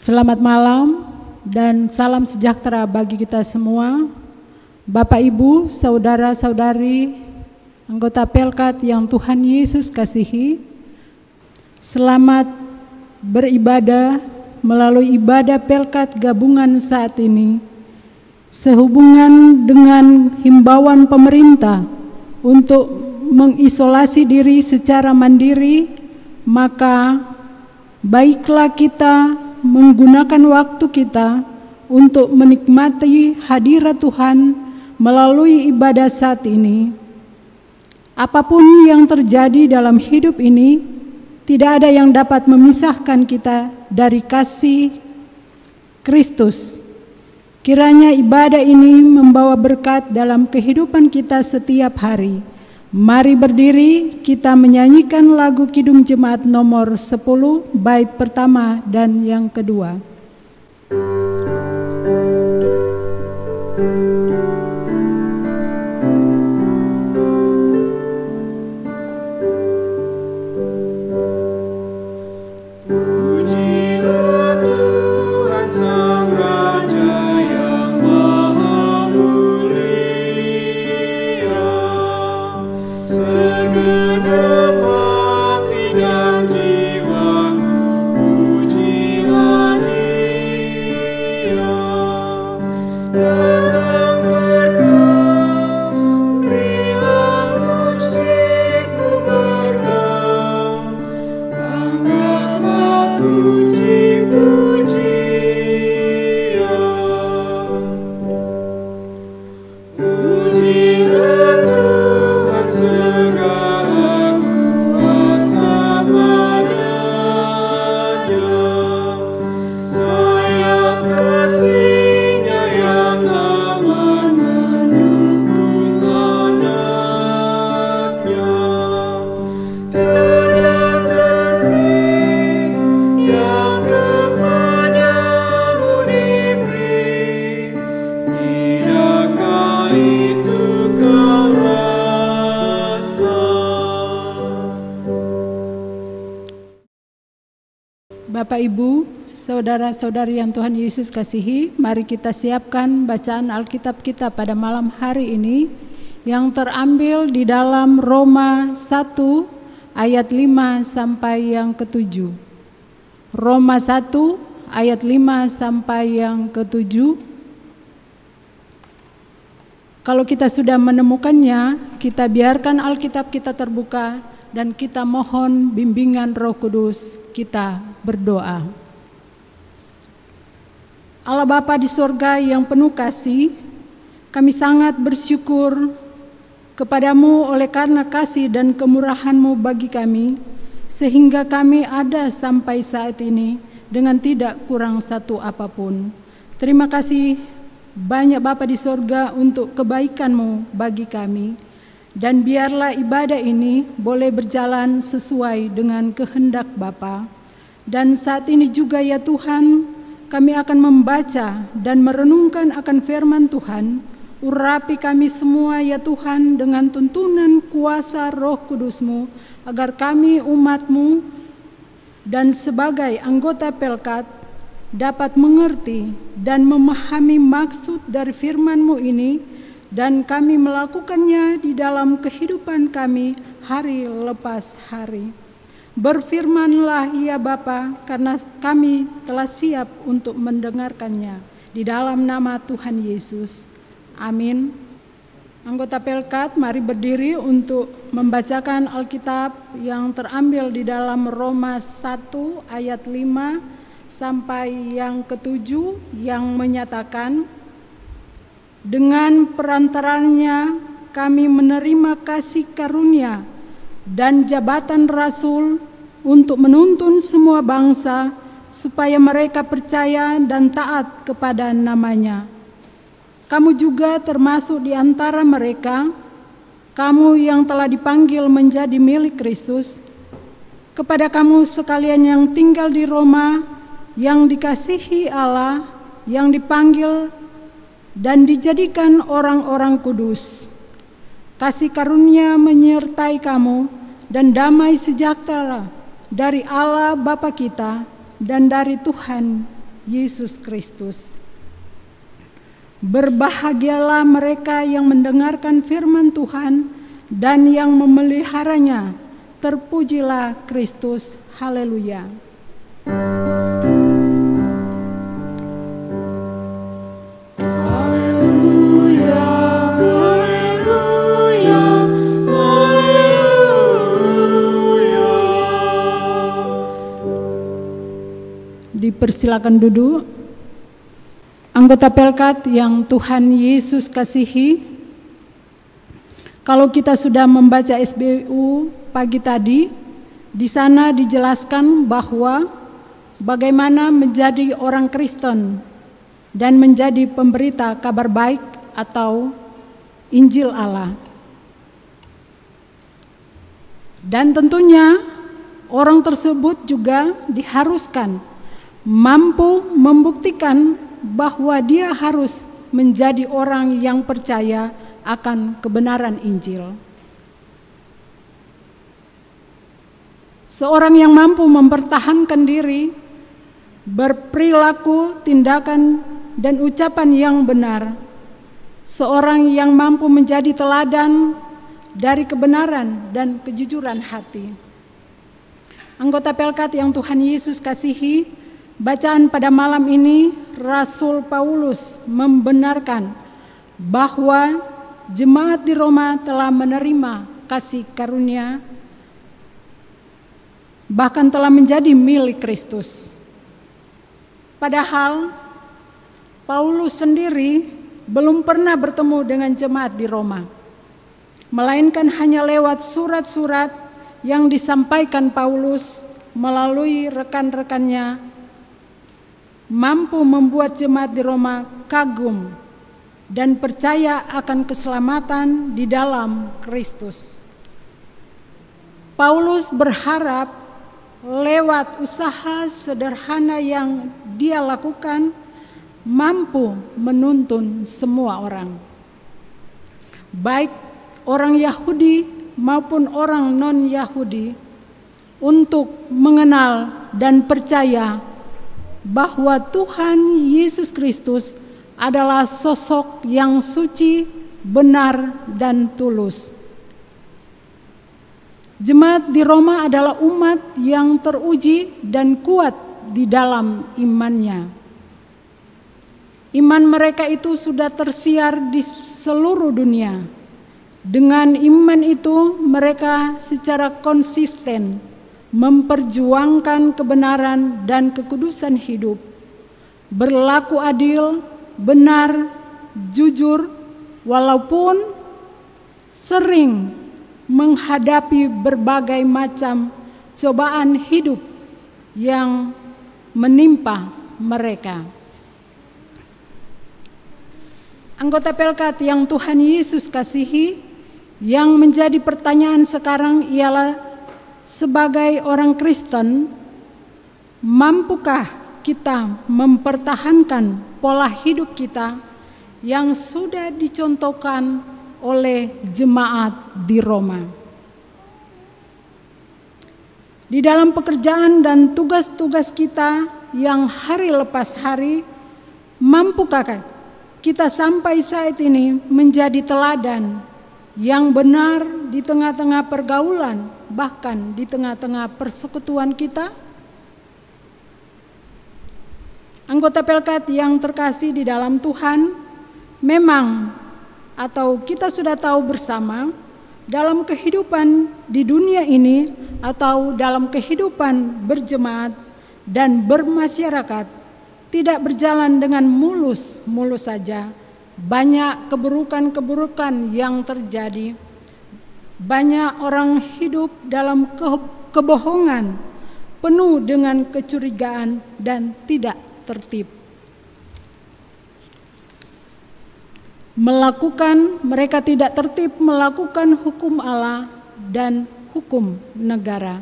Selamat malam dan salam sejahtera bagi kita semua. Bapak, Ibu, saudara-saudari, anggota Pelkat yang Tuhan Yesus kasihi. Selamat beribadah melalui ibadah Pelkat gabungan saat ini. Sehubungan dengan himbauan pemerintah untuk mengisolasi diri secara mandiri, maka baiklah kita menggunakan waktu kita untuk menikmati hadirat Tuhan melalui ibadah saat ini. Apapun yang terjadi dalam hidup ini, tidak ada yang dapat memisahkan kita dari kasih Kristus. Kiranya ibadah ini membawa berkat dalam kehidupan kita setiap hari. Mari berdiri, kita menyanyikan lagu Kidung Jemaat nomor 10, bait pertama dan yang kedua. Bapak, Ibu, saudara-saudari yang Tuhan Yesus kasihi, mari kita siapkan bacaan Alkitab kita pada malam hari ini yang terambil di dalam Roma 1 ayat 5 sampai yang ke-7. Roma 1 ayat 5 sampai yang ke-7. Kalau kita sudah menemukannya, kita biarkan Alkitab kita terbuka dan kita mohon bimbingan Roh Kudus. Kita berdoa. Allah Bapa di sorga yang penuh kasih, kami sangat bersyukur kepadamu oleh karena kasih dan kemurahan-Mu bagi kami, sehingga kami ada sampai saat ini dengan tidak kurang satu apapun. Terima kasih banyak Bapa di sorga untuk kebaikan-Mu bagi kami. Dan biarlah ibadah ini boleh berjalan sesuai dengan kehendak Bapa. Dan saat ini juga ya Tuhan, kami akan membaca dan merenungkan akan firman Tuhan. Urapi kami semua ya Tuhan dengan tuntunan kuasa Roh Kudus-Mu, agar kami umat-Mu dan sebagai anggota Pelkat dapat mengerti dan memahami maksud dari firman-Mu ini, dan kami melakukannya di dalam kehidupan kami hari lepas hari. Berfirmanlah ya Bapa, karena kami telah siap untuk mendengarkannya. Di dalam nama Tuhan Yesus. Amin. Anggota Pelkat, mari berdiri untuk membacakan Alkitab yang terambil di dalam Roma 1 ayat 5 sampai yang ke-7 yang menyatakan, dengan perantaranya kami menerima kasih karunia dan jabatan rasul untuk menuntun semua bangsa supaya mereka percaya dan taat kepada namanya. Kamu juga termasuk di antara mereka, kamu yang telah dipanggil menjadi milik Kristus. Kepada kamu sekalian yang tinggal di Roma, yang dikasihi Allah, yang dipanggil dan dijadikan orang-orang kudus. Kasih karunia menyertai kamu dan damai sejahtera dari Allah Bapa kita dan dari Tuhan Yesus Kristus. Berbahagialah mereka yang mendengarkan firman Tuhan dan yang memeliharanya. Terpujilah Kristus. Haleluya. Dipersilakan duduk. Anggota Pelkat yang Tuhan Yesus kasihi, kalau kita sudah membaca SBU pagi tadi, di sana dijelaskan bahwa bagaimana menjadi orang Kristen dan menjadi pemberita kabar baik atau Injil Allah. Dan tentunya orang tersebut juga diharuskan mampu membuktikan bahwa dia harus menjadi orang yang percaya akan kebenaran Injil. Seorang yang mampu mempertahankan diri, berperilaku, tindakan, dan ucapan yang benar. Seorang yang mampu menjadi teladan dari kebenaran dan kejujuran hati. Anggota Pelkat yang Tuhan Yesus kasihi, bacaan pada malam ini Rasul Paulus membenarkan bahwa jemaat di Roma telah menerima kasih karunia, bahkan telah menjadi milik Kristus. Padahal Paulus sendiri belum pernah bertemu dengan jemaat di Roma, melainkan hanya lewat surat-surat yang disampaikan Paulus melalui rekan-rekannya, mampu membuat jemaat di Roma kagum dan percaya akan keselamatan di dalam Kristus. Paulus berharap lewat usaha sederhana yang dia lakukan mampu menuntun semua orang, baik orang Yahudi maupun orang non-Yahudi, untuk mengenal dan percaya bahwa Tuhan Yesus Kristus adalah sosok yang suci, benar, dan tulus. Jemaat di Roma adalah umat yang teruji dan kuat di dalam imannya. Iman mereka itu sudah tersiar di seluruh dunia. Dengan iman itu mereka secara konsisten memperjuangkan kebenaran dan kekudusan hidup, berlaku adil, benar, jujur, walaupun sering menghadapi berbagai macam cobaan hidup yang menimpa mereka. Anggota Pelkat yang Tuhan Yesus kasihi, yang menjadi pertanyaan sekarang ialah, sebagai orang Kristen, mampukah kita mempertahankan pola hidup kita yang sudah dicontohkan oleh jemaat di Roma? Di dalam pekerjaan dan tugas-tugas kita yang hari lepas hari, mampukah kita sampai saat ini menjadi teladan yang benar di tengah-tengah pergaulan, bahkan di tengah-tengah persekutuan kita? Anggota Pelkat yang terkasih di dalam Tuhan, memang atau kita sudah tahu bersama, dalam kehidupan di dunia ini atau dalam kehidupan berjemaat dan bermasyarakat tidak berjalan dengan mulus-mulus saja. Banyak keburukan-keburukan yang terjadi. Banyak orang hidup dalam kebohongan, penuh dengan kecurigaan dan tidak tertib. Mereka tidak tertib melakukan hukum Allah dan hukum negara.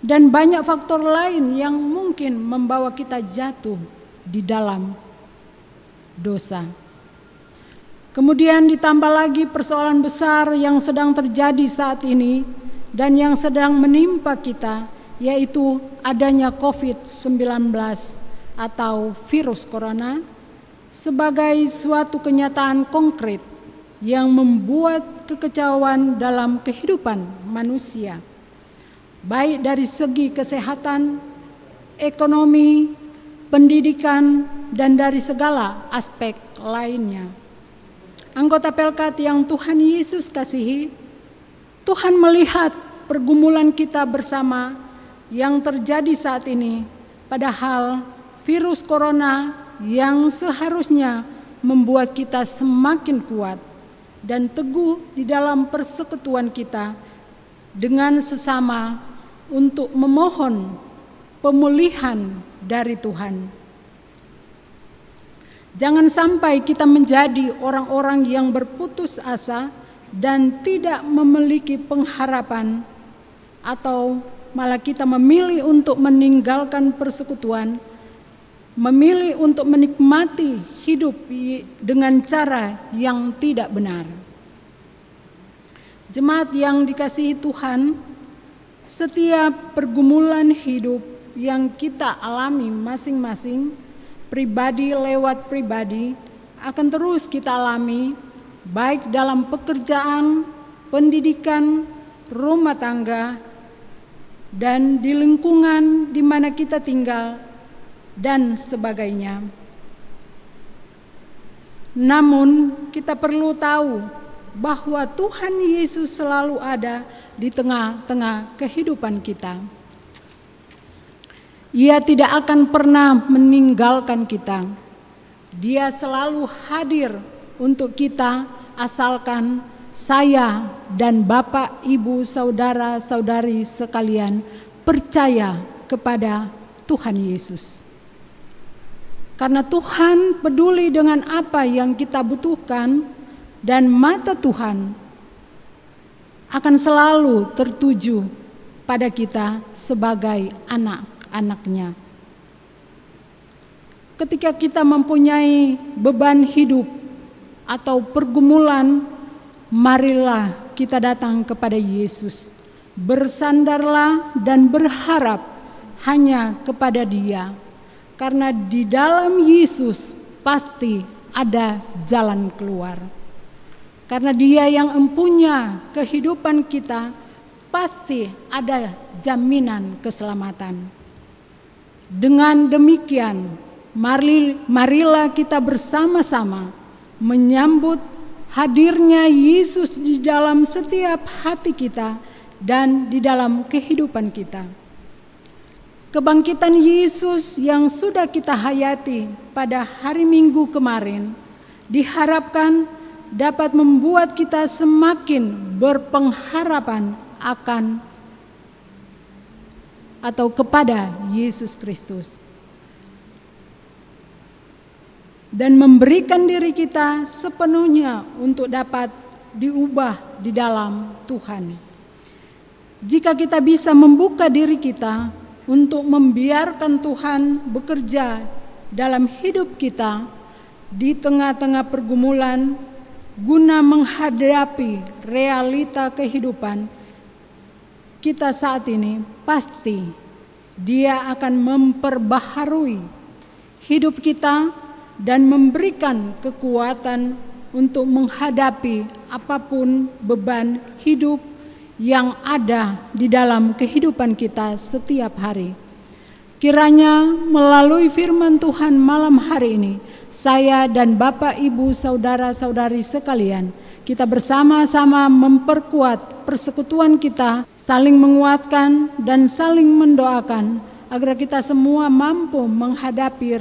Dan banyak faktor lain yang mungkin membawa kita jatuh di dalam dosa. Kemudian ditambah lagi persoalan besar yang sedang terjadi saat ini dan yang sedang menimpa kita, yaitu adanya COVID-19 atau virus corona sebagai suatu kenyataan konkret yang membuat kekecauan dalam kehidupan manusia, baik dari segi kesehatan, ekonomi, pendidikan, dan dari segala aspek lainnya. Anggota Pelkat yang Tuhan Yesus kasihi, Tuhan melihat pergumulan kita bersama yang terjadi saat ini, padahal virus corona yang seharusnya membuat kita semakin kuat dan teguh di dalam persekutuan kita dengan sesama untuk memohon pemulihan dari Tuhan. Jangan sampai kita menjadi orang-orang yang berputus asa dan tidak memiliki pengharapan, atau malah kita memilih untuk meninggalkan persekutuan, memilih untuk menikmati hidup dengan cara yang tidak benar. Jemaat yang dikasihi Tuhan, setiap pergumulan hidup yang kita alami masing-masing, pribadi lewat pribadi, akan terus kita alami, baik dalam pekerjaan, pendidikan, rumah tangga, dan di lingkungan di mana kita tinggal, dan sebagainya. Namun kita perlu tahu bahwa Tuhan Yesus selalu ada di tengah-tengah kehidupan kita. Ia tidak akan pernah meninggalkan kita. Dia selalu hadir untuk kita, asalkan saya dan Bapak, Ibu, saudara-saudari sekalian percaya kepada Tuhan Yesus. Karena Tuhan peduli dengan apa yang kita butuhkan, dan mata Tuhan akan selalu tertuju pada kita sebagai anak-anaknya. Ketika kita mempunyai beban hidup atau pergumulan, marilah kita datang kepada Yesus. Bersandarlah dan berharap hanya kepada Dia. Karena di dalam Yesus pasti ada jalan keluar. Karena Dia yang empunya kehidupan kita, pasti ada jaminan keselamatan. Dengan demikian, marilah kita bersama-sama menyambut hadirnya Yesus di dalam setiap hati kita dan di dalam kehidupan kita. Kebangkitan Yesus yang sudah kita hayati pada hari Minggu kemarin diharapkan dapat membuat kita semakin berpengharapan akan atau kepada Yesus Kristus, dan memberikan diri kita sepenuhnya untuk dapat diubah di dalam Tuhan. Jika kita bisa membuka diri kita untuk membiarkan Tuhan bekerja dalam hidup kita di tengah-tengah pergumulan, guna menghadapi realita kehidupan kita saat ini, pasti Dia akan memperbaharui hidup kita dan memberikan kekuatan untuk menghadapi apapun beban hidup yang ada di dalam kehidupan kita setiap hari. Kiranya melalui firman Tuhan malam hari ini, saya dan Bapak, Ibu, saudara-saudari sekalian, kita bersama-sama memperkuat persekutuan kita, saling menguatkan dan saling mendoakan agar kita semua mampu menghadapi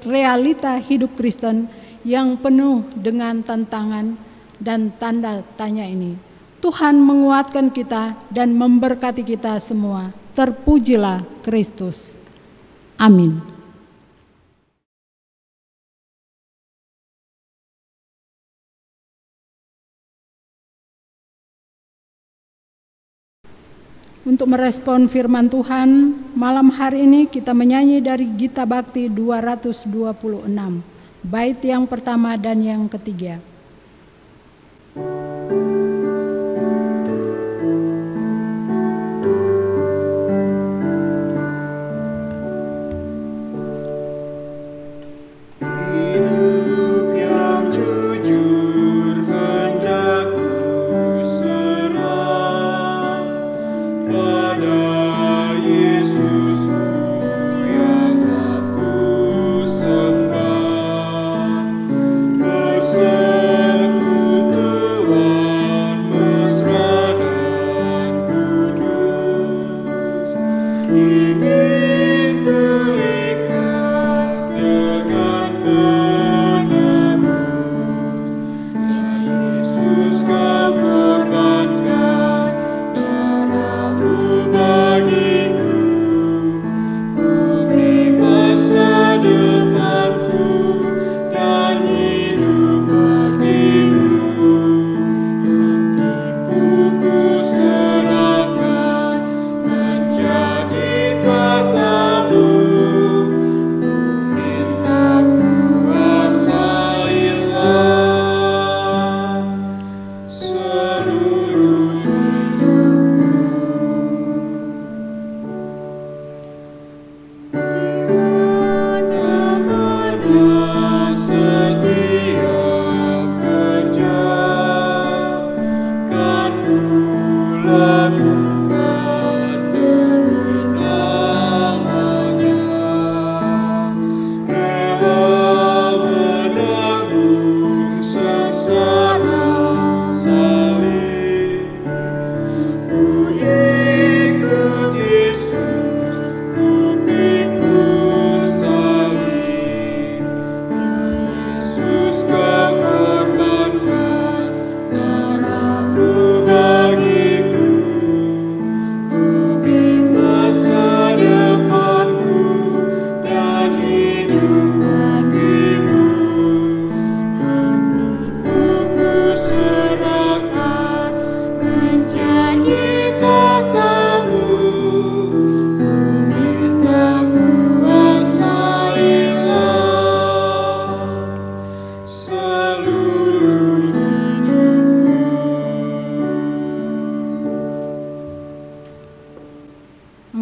realita hidup Kristen yang penuh dengan tantangan dan tanda tanya ini. Tuhan menguatkan kita dan memberkati kita semua. Terpujilah Kristus. Amin. Untuk merespon firman Tuhan, malam hari ini kita menyanyi dari Gita Bakti 226, bait yang pertama dan yang ketiga.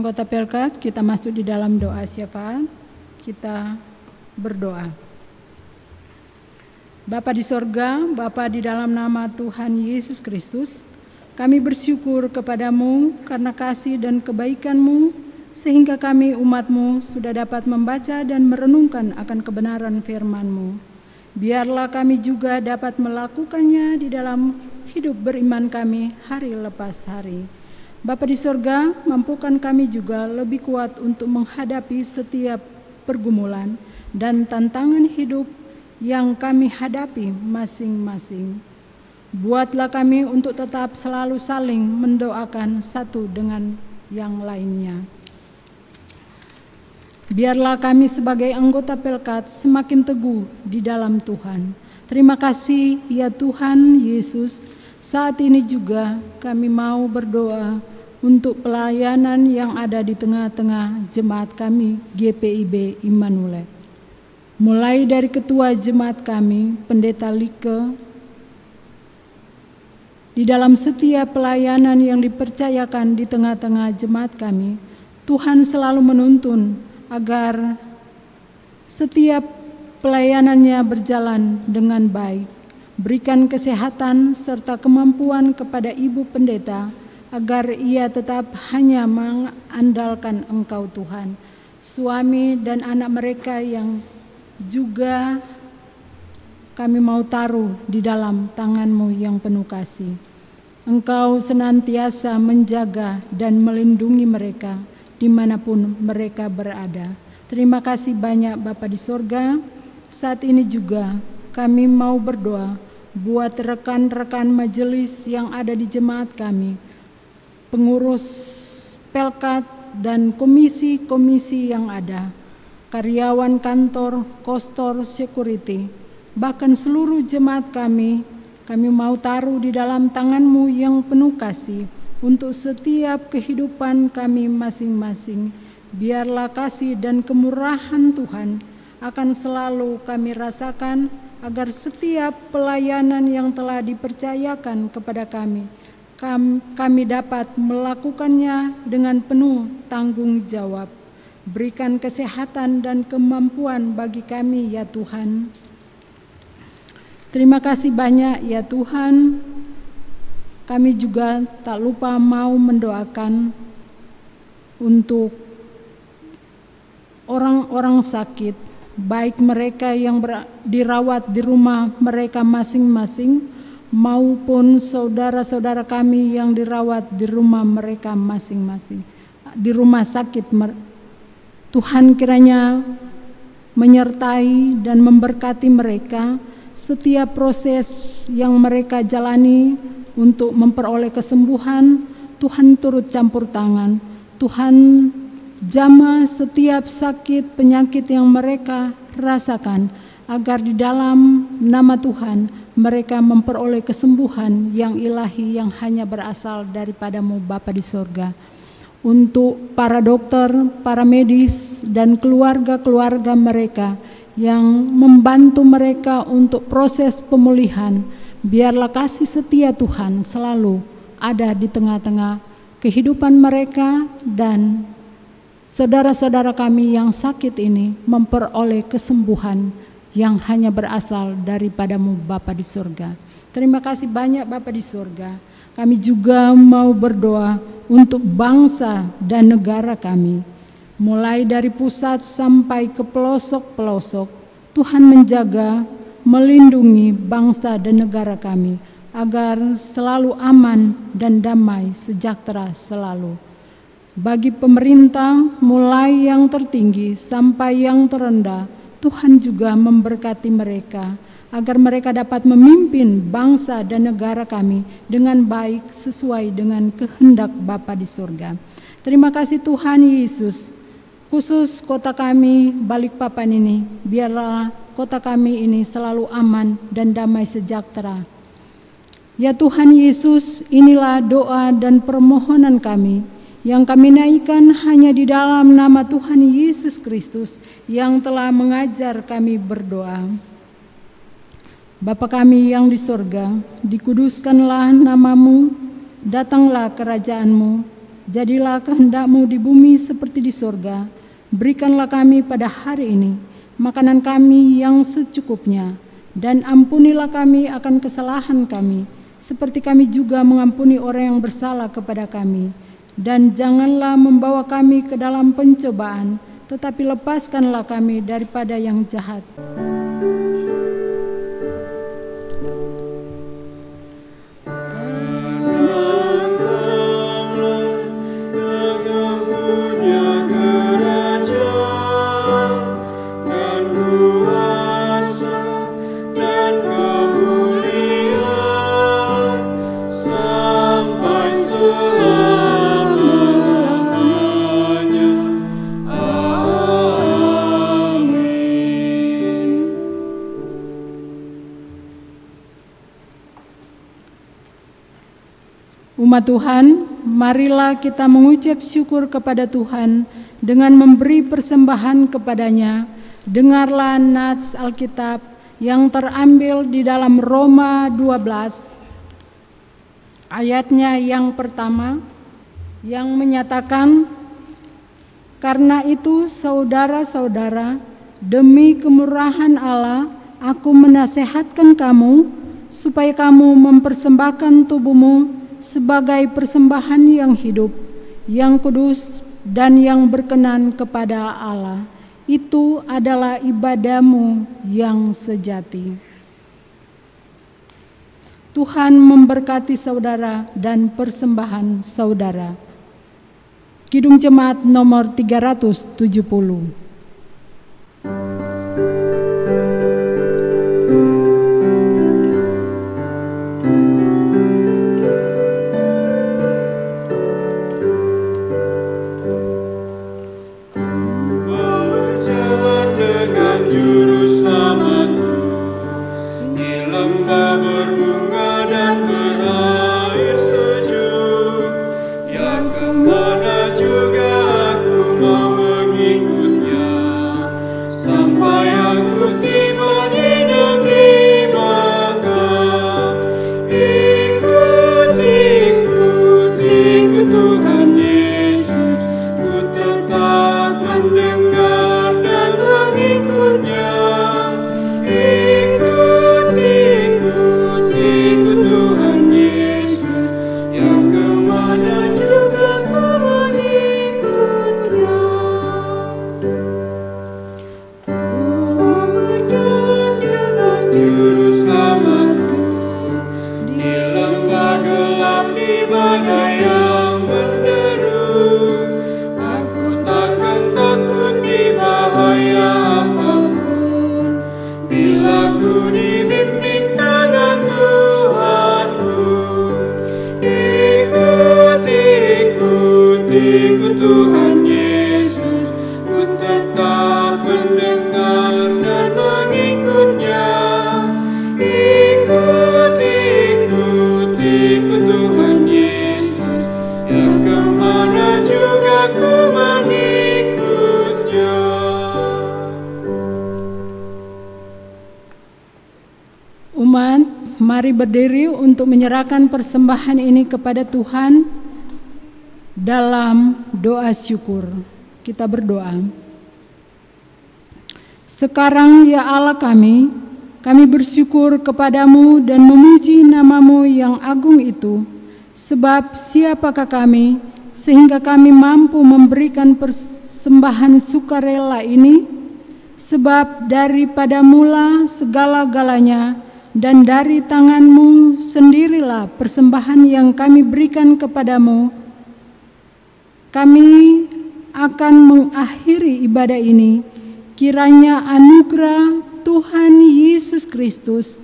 anggota Pelkat, kita masuk di dalam doa syafaat. Kita berdoa. Bapa di sorga, Bapa di dalam nama Tuhan Yesus Kristus, kami bersyukur kepadamu karena kasih dan kebaikan-Mu, sehingga kami umat-Mu sudah dapat membaca dan merenungkan akan kebenaran firman-Mu. Biarlah kami juga dapat melakukannya di dalam hidup beriman kami hari lepas hari. Bapa di sorga, mampukan kami juga lebih kuat untuk menghadapi setiap pergumulan dan tantangan hidup yang kami hadapi masing-masing. Buatlah kami untuk tetap selalu saling mendoakan satu dengan yang lainnya. Biarlah kami sebagai anggota Pelkat semakin teguh di dalam Tuhan. Terima kasih ya Tuhan Yesus. Saat ini juga kami mau berdoa untuk pelayanan yang ada di tengah-tengah jemaat kami GPIB Immanuel. Mulai dari ketua jemaat kami, Pendeta Like, di dalam setiap pelayanan yang dipercayakan di tengah-tengah jemaat kami, Tuhan selalu menuntun agar setiap pelayanannya berjalan dengan baik. Berikan kesehatan serta kemampuan kepada Ibu Pendeta agar ia tetap hanya mengandalkan Engkau Tuhan. Suami dan anak mereka yang juga kami mau taruh di dalam tangan-Mu yang penuh kasih. Engkau senantiasa menjaga dan melindungi mereka dimanapun mereka berada. Terima kasih banyak Bapa di sorga. Saat ini juga kami mau berdoa buat rekan-rekan majelis yang ada di jemaat kami, pengurus Pelkat dan komisi-komisi yang ada, karyawan kantor, kostor, security, bahkan seluruh jemaat kami mau taruh di dalam tangan-Mu yang penuh kasih untuk setiap kehidupan kami masing-masing. Biarlah kasih dan kemurahan Tuhan akan selalu kami rasakan, agar setiap pelayanan yang telah dipercayakan kepada kami dapat melakukannya dengan penuh tanggung jawab. Berikan kesehatan dan kemampuan bagi kami ya Tuhan. Terima kasih banyak ya Tuhan. Kami juga tak lupa mau mendoakan untuk orang-orang sakit, baik mereka yang dirawat di rumah mereka masing-masing maupun saudara-saudara kami yang dirawat di rumah mereka masing-masing, di rumah sakit. Tuhan kiranya menyertai dan memberkati mereka setiap proses yang mereka jalani untuk memperoleh kesembuhan. Tuhan turut campur tangan. Tuhan jamah setiap sakit penyakit yang mereka rasakan, agar di dalam nama Tuhan mereka memperoleh kesembuhan yang ilahi yang hanya berasal daripada-Mu Bapa di sorga. Untuk para dokter, para medis dan keluarga-keluarga mereka yang membantu mereka untuk proses pemulihan, biarlah kasih setia Tuhan selalu ada di tengah-tengah kehidupan mereka, dan saudara-saudara kami yang sakit ini memperoleh kesembuhan yang hanya berasal daripada-Mu Bapa di sorga. Terima kasih banyak Bapa di sorga. Kami juga mau berdoa untuk bangsa dan negara kami. Mulai dari pusat sampai ke pelosok-pelosok, Tuhan menjaga, melindungi bangsa dan negara kami agar selalu aman dan damai sejahtera selalu. Bagi pemerintah, mulai yang tertinggi sampai yang terendah, Tuhan juga memberkati mereka, agar mereka dapat memimpin bangsa dan negara kami dengan baik sesuai dengan kehendak Bapa di sorga. Terima kasih Tuhan Yesus, khusus kota kami Balikpapan ini, biarlah kota kami ini selalu aman dan damai sejahtera. Ya Tuhan Yesus, inilah doa dan permohonan kami yang kami naikkan hanya di dalam nama Tuhan Yesus Kristus yang telah mengajar kami berdoa. Bapa kami yang di sorga, dikuduskanlah nama-Mu, datanglah kerajaan-Mu, Jadilah kehendak-Mu di bumi seperti di sorga. Berikanlah kami pada hari ini makanan kami yang secukupnya, dan ampunilah kami akan kesalahan kami, seperti kami juga mengampuni orang yang bersalah kepada kami. Dan janganlah membawa kami ke dalam pencobaan, tetapi lepaskanlah kami daripada yang jahat. Umat Tuhan, marilah kita mengucap syukur kepada Tuhan dengan memberi persembahan kepadanya. Dengarlah nats Alkitab yang terambil di dalam Roma 12, ayatnya yang pertama, yang menyatakan, "Karena itu saudara-saudara, demi kemurahan Allah, aku menasehatkan kamu, supaya kamu mempersembahkan tubuhmu sebagai persembahan yang hidup, yang kudus, dan yang berkenan kepada Allah. Itu adalah ibadahmu yang sejati." Tuhan memberkati saudara dan persembahan saudara. Kidung Jemaat nomor 370. Umat, mari berdiri untuk menyerahkan persembahan ini kepada Tuhan dalam doa syukur. Kita berdoa. Sekarang ya Allah kami bersyukur kepadamu dan memuji namamu yang agung itu. Sebab siapakah kami sehingga kami mampu memberikan persembahan sukarela ini? Sebab daripada mula segala-galanya dan dari tanganmu sendirilah persembahan yang kami berikan kepadamu. Kami akan mengakhiri ibadah ini. Kiranya anugerah Tuhan Yesus Kristus,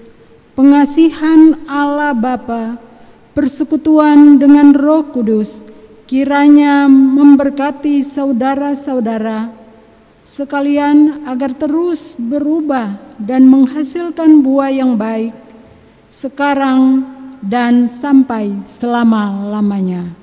pengasihan Allah Bapa, persekutuan dengan Roh Kudus, kiranya memberkati saudara-saudara sekalian agar terus berubah dan menghasilkan buah yang baik sekarang dan sampai selama-lamanya.